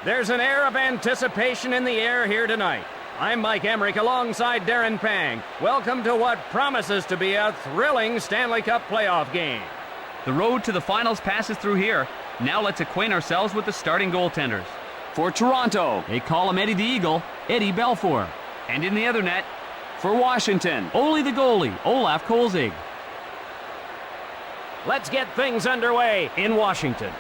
There's an air of anticipation in the air here tonight. I'm Mike Emmerich alongside Darren Pang. Welcome to what promises to be a thrilling Stanley Cup playoff game. The road to the finals passes through here. Now let's acquaint ourselves with the starting goaltenders. For Toronto, they call him Eddie the Eagle, Eddie Belfour. And in the other net, for Washington, Ole the goalie, Olaf Kolzig. Let's get things underway in Washington.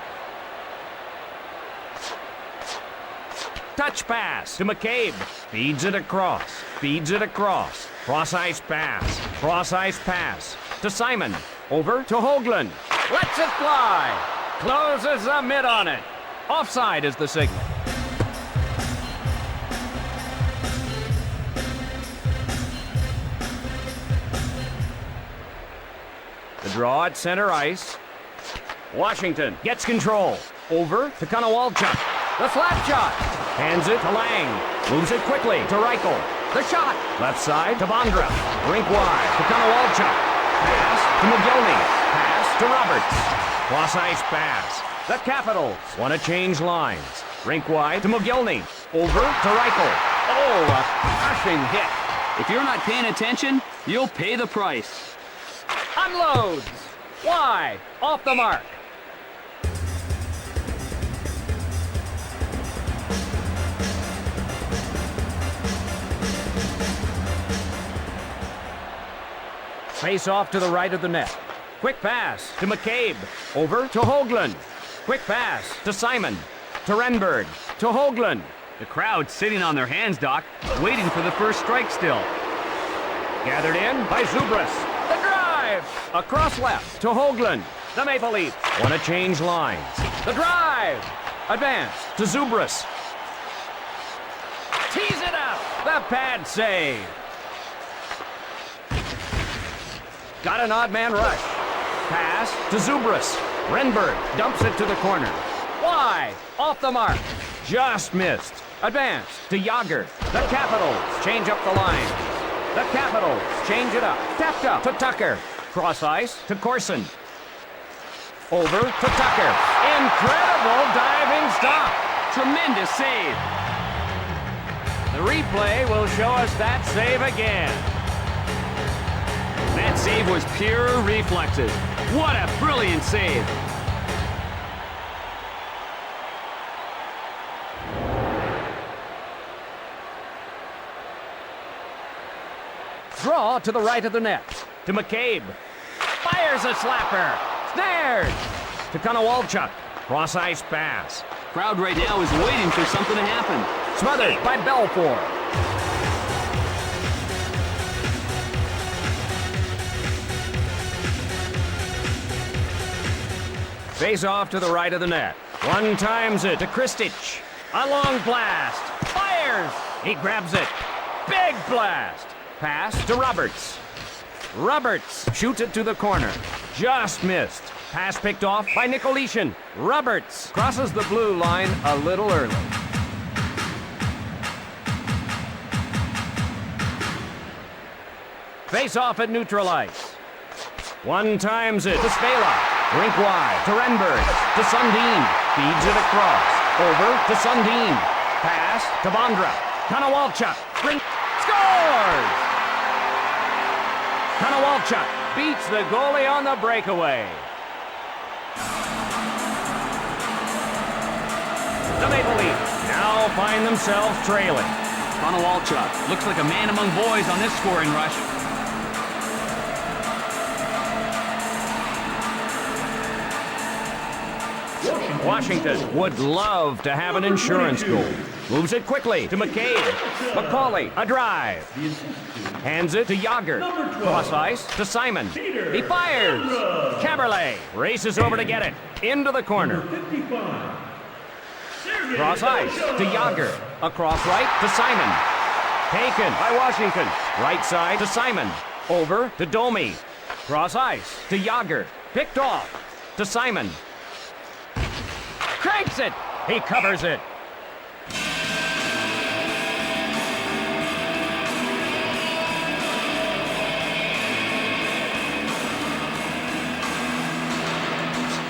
Touch pass to McCabe. Feeds it across. Cross-ice pass to Simon. Over to Hoagland. Lets it fly. Closes the mid on it. Offside is the signal. The draw at center ice. Washington gets control. Over to Konowalchuk. The slap shot. Hands it to Lang. Moves it quickly to Reichel. The shot. Left side to Bondra. Rink wide to Konowalchuk. Pass to McGillney. Pass to Roberts. Cross-ice pass. The Capitals want to change lines. Rink wide to McGillney. Over to Reichel. Oh, a crushing hit. If you're not paying attention, you'll pay the price. Unloads. Why? Off the mark. Face off to the right of the net. Quick pass to McCabe. Over to Hoagland. Quick pass to Simon. To Renberg. To Hoagland. The crowd's sitting on their hands, Doc, waiting for the first strike still. Gathered in by Zubras. The drive! Across left to Hoagland. The Maple Leafs want to change lines. The drive! Advance to Zubras. Tease it up! The pad save. Got an odd man rush. Pass to Zubras. Renberg dumps it to the corner. Why? Off the mark. Just missed. Advance to Yager. The Capitals change up the line. The Capitals change it up. Tapped up to Tucker. Cross ice to Corson. Over to Tucker. Incredible diving stop. Tremendous save. The replay will show us that save again. That save was pure reflexes. What a brilliant save. Draw to the right of the net. To McCabe. Fires a slapper. Snared. To Konowalchuk. Cross-ice pass. Crowd right now is waiting for something to happen. Smothered by Belfour. Face off to the right of the net. One times it to Kristich. A long blast. Fires. He grabs it. Big blast. Pass to Roberts. Roberts shoots it to the corner. Just missed. Pass picked off by Nicolishin. Roberts crosses the blue line a little early. Face off at neutral ice. One times it to Spela. Rink wide to Renberg. To Sundin. Feeds it across. Over to Sundin. Pass to Bondra. Konowalchuk. Rink scores! Konowalchuk beats the goalie on the breakaway. The Maple Leafs now find themselves trailing. Konowalchuk looks like a man among boys on this scoring rush. Washington would love to have an insurance goal. Moves it quickly to McCabe. McCauley, a drive. Hands it to Yager. Cross ice to Simon. He fires. Caberlet races over to get it. Into the corner. Cross ice to Yager. Across right to Simon. Taken by Washington. Right side to Simon. Over to Domi. Cross ice to Yager. Picked off to Simon. Cranks it. He covers it.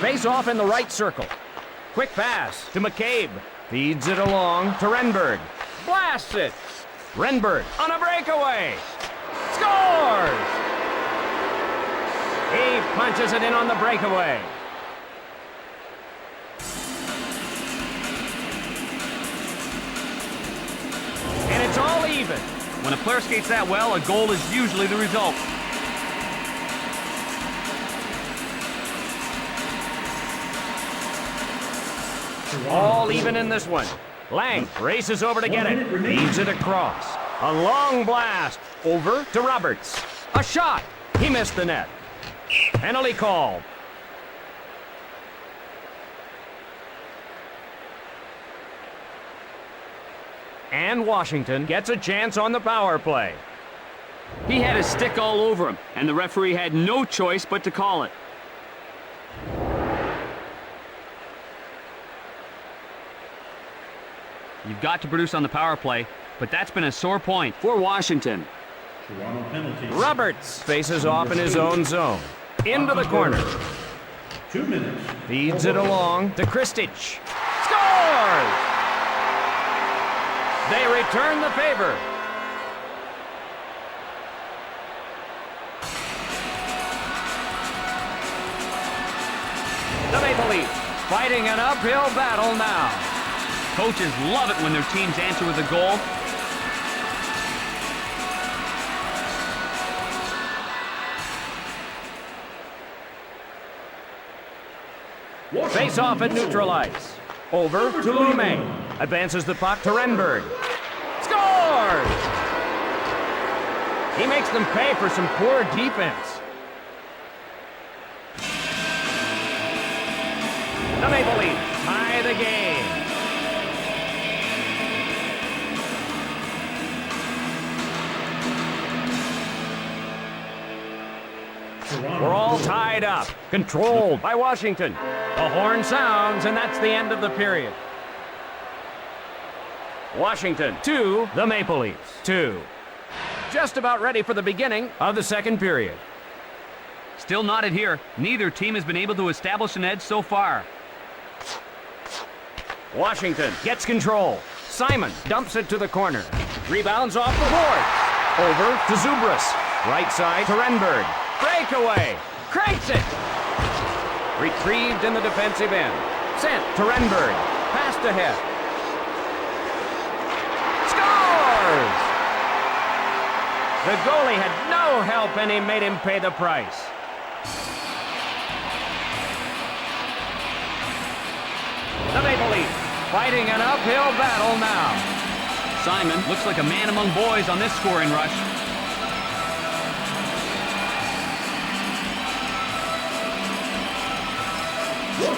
Face off in the right circle. Quick pass to McCabe. Feeds it along to Renberg. Blasts it. Renberg on a breakaway. Scores! He punches it in on the breakaway. And it's all even. When a player skates that well, a goal is usually the result. All even in this one. Lang races over to get it. Feeds it across. A long blast. Over to Roberts. A shot. He missed the net. Penalty called. And Washington gets a chance on the power play. He had his stick all over him, and the referee had no choice but to call it. You've got to produce on the power play, but that's been a sore point for Washington. Roberts faces off in his own zone. Into the corner. 2 minutes. Feeds it along to Kristich. Scores! They return the favor. The Maple Leafs fighting an uphill battle now. Coaches love it when their teams answer with a goal. Face off at neutral ice. Over to Lume. Advances the puck to Renberg. Scores! He makes them pay for some poor defense. The Maple Leafs tie the game. We're all tied up, controlled by Washington. The horn sounds, and that's the end of the period. Washington 2, the Maple Leafs 2. Just about ready for the beginning of the second period. Still knotted here. Neither team has been able to establish an edge so far. Washington gets control. Simon dumps it to the corner. Rebounds off the board. Over to Zubras. Right side to Renberg. Breakaway. Cranks it. Retrieved in the defensive end. Sent to Renberg. Passed ahead. Scores! The goalie had no help, and he made him pay the price. The Maple Leafs fighting an uphill battle now. Simon looks like a man among boys on this scoring rush.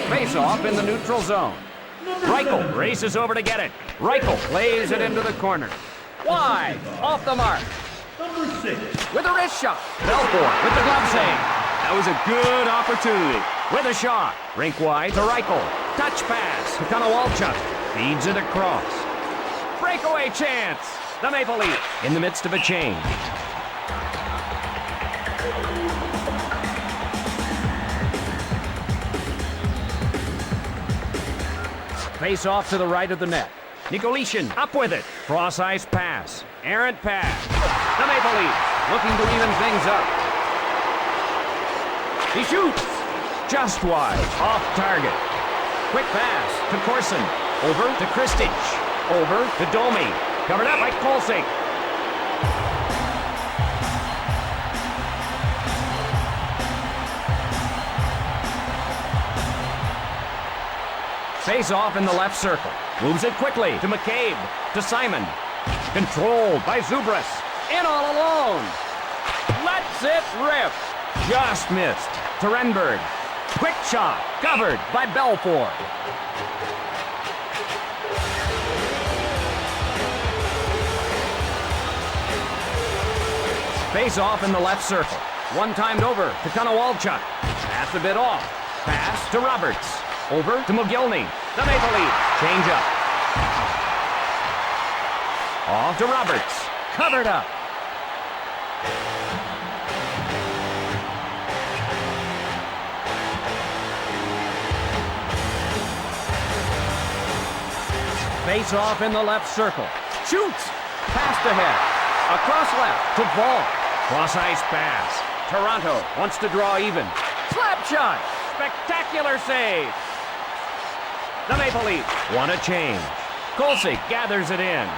Face-off in the neutral zone. Reichel races over to get it. Reichel plays it into the corner. Wide, off the mark. Number 6. With a wrist shot. Belfour with the glove save. That was a good opportunity. With a shot. Rink wide to Reichel. Touch pass to Konowalchuk. Feeds it across. Breakaway chance. The Maple Leafs in the midst of a change. Face off to the right of the net. Nicolishin up with it. Cross ice pass. Errant pass. The Maple Leafs looking to even things up. He shoots. Just wide. Off target. Quick pass to Corson. Over to Kristich. Over to Domi. Covered up by Kolsik. Face off in the left circle. Moves it quickly to McCabe. To Simon. Controlled by Zubras. In all alone. Lets it rip. Just missed. To Renberg. Quick shot. Covered by Belfour. Face off in the left circle. One timed over to Konowalchuk. Pass a bit off. Pass to Roberts. Over to Mogilny. The Maple Leafs change up. Off to Roberts. Covered up. Face off in the left circle. Shoots. Passed ahead. Across left to Vault. Cross ice pass. Toronto wants to draw even. Slap shot. Spectacular save. The Maple Leafs want a change. Kolsik gathers it in.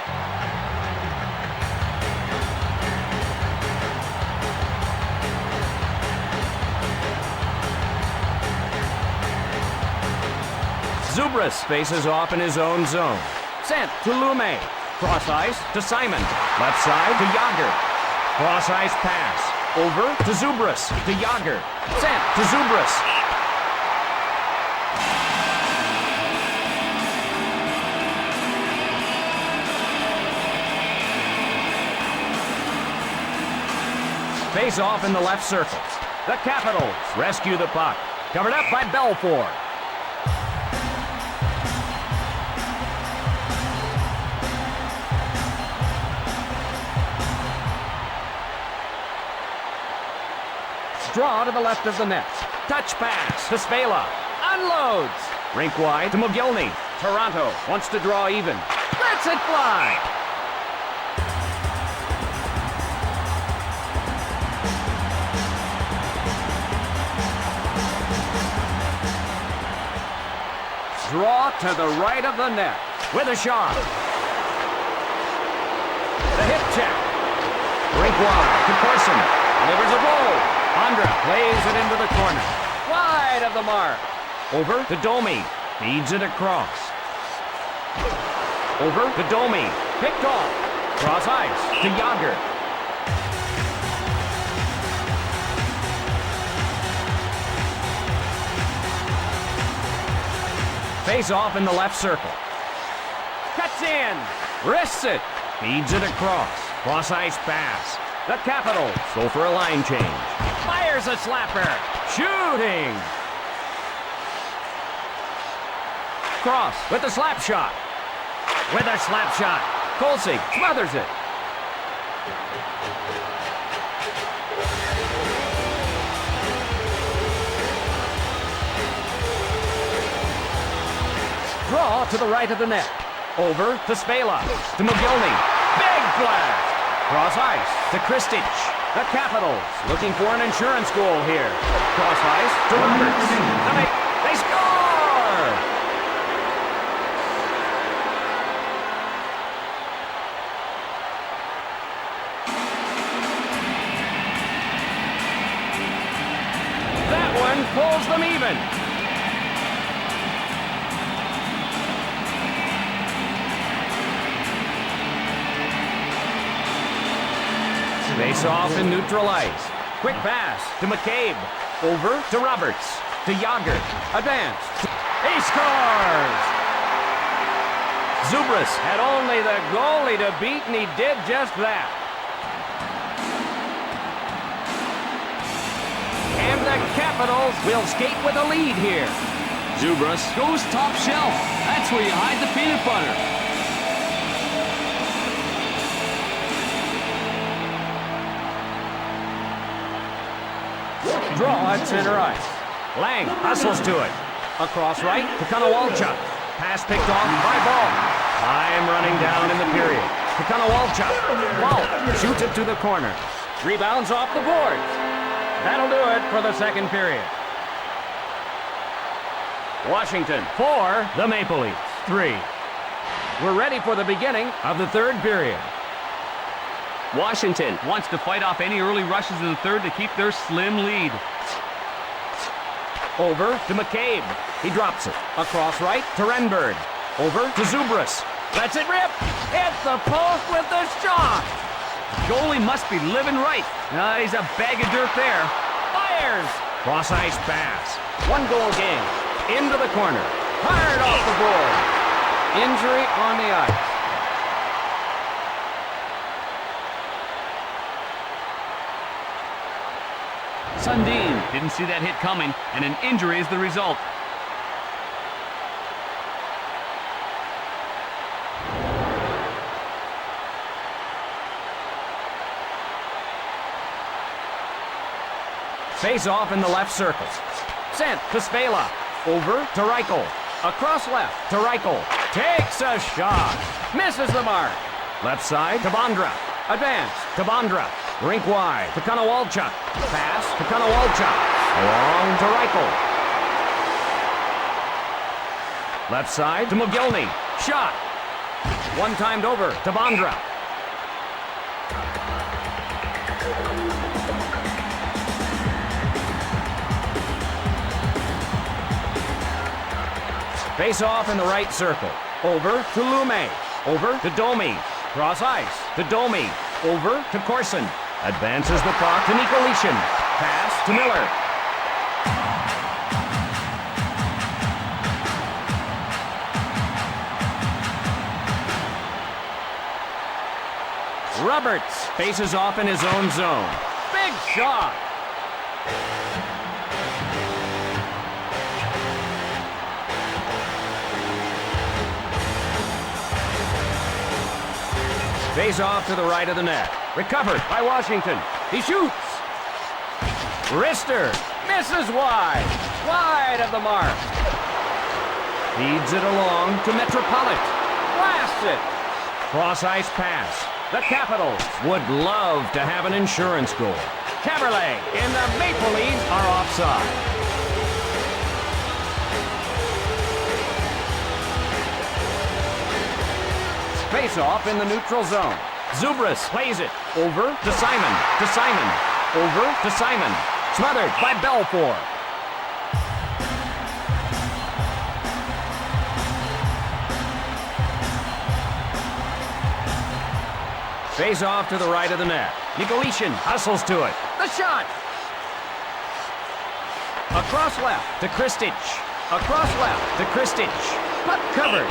Zubras faces off in his own zone. Sent to Lume. Cross ice to Simon. Left side to Yager. Cross ice pass. Over to Zubras. To Yager. Sent to Zubras. Face off in the left circle. The Capitals rescue the puck. Covered up by Belfour. Draw to the left of the net. Touch pass to Spela. Unloads. Rink wide to McGillney. Toronto wants to draw even. Lets it fly. Draw to the right of the net with a shot. The hip check. Rink wide to Corson. Delivers a blow. Andra plays it into the corner. Wide of the mark. Over to Domi. Feeds it across. Over to Domi. Picked off. Cross ice to Yager. Face off in the left circle. Cuts in. Wrists it. Feeds it across. Cross ice pass. The Capitals go for a line change. Fires a slapper. Shooting. Cross with the slap shot. With a slap shot. Kolsik smothers it. Draw to the right of the net. Over to Spela. To McGillney. Big blast. Cross ice to Kristich. The Capitals looking for an insurance goal here. Cross ice to Roberts. They score! That one pulls them even. Face off in neutral ice. Quick pass to McCabe. Over to Roberts. To Yager. Advance. He scores! Zubras had only the goalie to beat, and he did just that. And the Capitals will skate with a lead here. Zubras goes top shelf. That's where you hide the peanut butter. Draw at center ice. Lang hustles to it. Across right to Konowalchuk. Pass picked off by Ball. Time running down in the period. To Konowalchuk. Walt shoots it to the corner. Rebounds off the boards. That'll do it for the second period. Washington 4, the Maple Leafs 3. We're ready for the beginning of the third period. Washington wants to fight off any early rushes in the third to keep their slim lead. Over to McCabe. He drops it. Across right to Renberg. Over to Zubras. Lets it rip. Hit the post with the shot. Goalie must be living right. He's a bag of dirt there. Fires. Cross ice pass. 1 goal game. Into the corner. Hard off the board. Injury on the ice. Sundin didn't see that hit coming, and an injury is the result. Face off in the left circle. Sent to Spela. Over to Reichel. Across left to Reichel. Takes a shot. Misses the mark. Left side to Bondra. Advance to Bondra. Rink wide to Konowalchuk. Pass to Konowalchuk. Along to Reichel. Left side to Mogilny. Shot. One timed over to Bondra. Face off in the right circle. Over to Lume. Over to Domi. Cross ice to Domi. Over to Corson. Advances the puck to Nikolishin. Pass to Miller. Roberts faces off in his own zone. Big shot. Face off to the right of the net. Recovered by Washington. He shoots. Wrister misses wide. Wide of the mark. Feeds it along to Metropolit. Blasts it. Cross-ice pass. The Capitals would love to have an insurance goal. Caberlet and the Maple Leafs are offside. Face-off in the neutral zone. Zubras plays it. Over to Simon. To Simon. Over to Simon. Smothered by Belfour. Face off to the right of the net. Nikolishin hustles to it. The shot! Across left to Kristich. Across left to Kristich. Puck covered.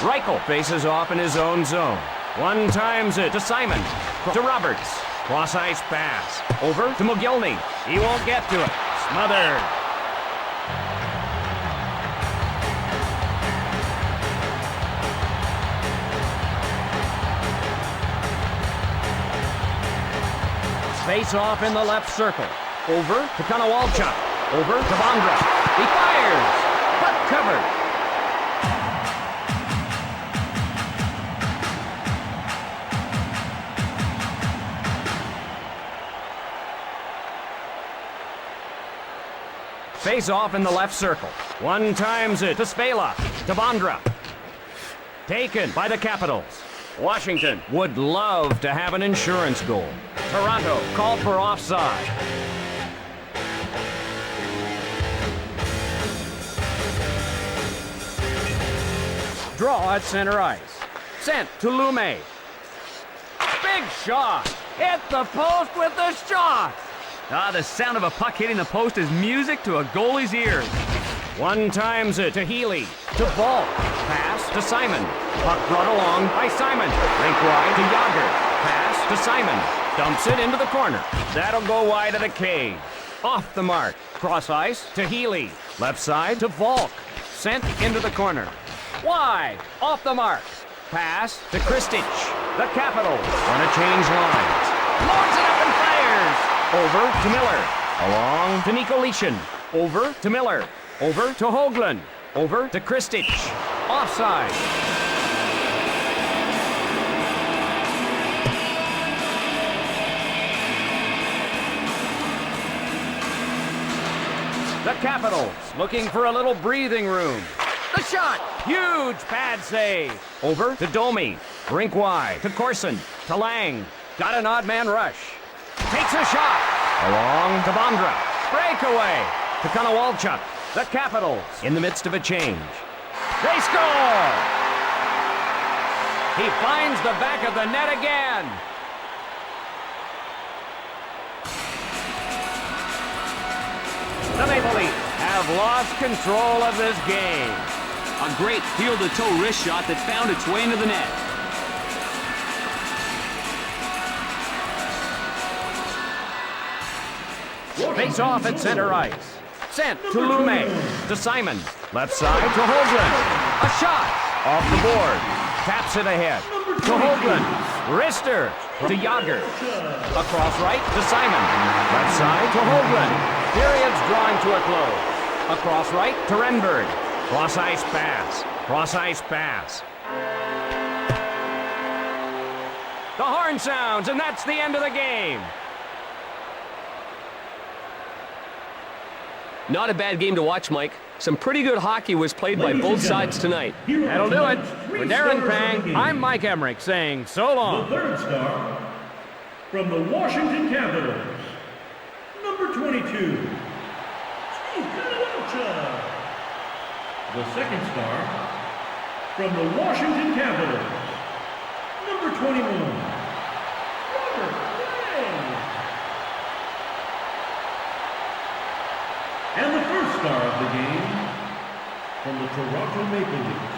Reichel faces off in his own zone. One times it to Simon. To Roberts. Cross-ice pass. Over to Mogilny. He won't get to it. Smothered. Face off in the left circle. Over to Konowalchuk. Over to Bondra. He fires. Puck covered. Face off in the left circle. One times it to Spela. To Bondra. Taken by the Capitals. Washington would love to have an insurance goal. Toronto called for offside. Draw at center ice. Sent to Lume. Big shot. Hit the post with the shot. Ah, the sound of a puck hitting the post is music to a goalie's ears. One times it to Healy. To Volk. Pass to Simon. Puck brought along by Simon. Rink wide to Yager. Pass to Simon. Dumps it into the corner. That'll go wide of the cage. Off the mark. Cross ice to Healy. Left side to Volk. Sent into the corner. Wide. Off the mark. Pass to Kristich. The Capitals want to change lines. Loads it up and fires. Over to Miller. Along to Nikolishin. Over to Miller. Over to Hoagland. Over to Kristich. Offside. The Capitals looking for a little breathing room. The shot! Huge pad save. Over to Domi. Rink wide to Corson. To Lang. Got an odd man rush. Takes a shot. Along to Bondra. Breakaway to Konowalchuk. The Capitals in the midst of a change. They score! He finds the back of the net again. The Maple Leafs have lost control of this game. A great heel-to-toe wrist shot that found its way into the net. Face off at center ice. Sent to Lume. To Simon. Left side to Hoagland. A shot. Off the board. Taps it ahead. To Hoagland. Rister to Yager. Across right to Simon. Left side to Holgren. Period's drawing to a close. Across right to Renberg. Cross ice pass. Cross ice pass. The horn sounds, and that's the end of the game. Not a bad game to watch, Mike. Some pretty good hockey was played by both sides tonight. That'll do it. For Darren Pang, I'm Mike Emmerich saying so long. The third star from the Washington Capitals, number 22, Steve Canalaccia. The second star from the Washington Capitals, number 21, Robert Ray. And the first star of the game from the Toronto Maple Leafs,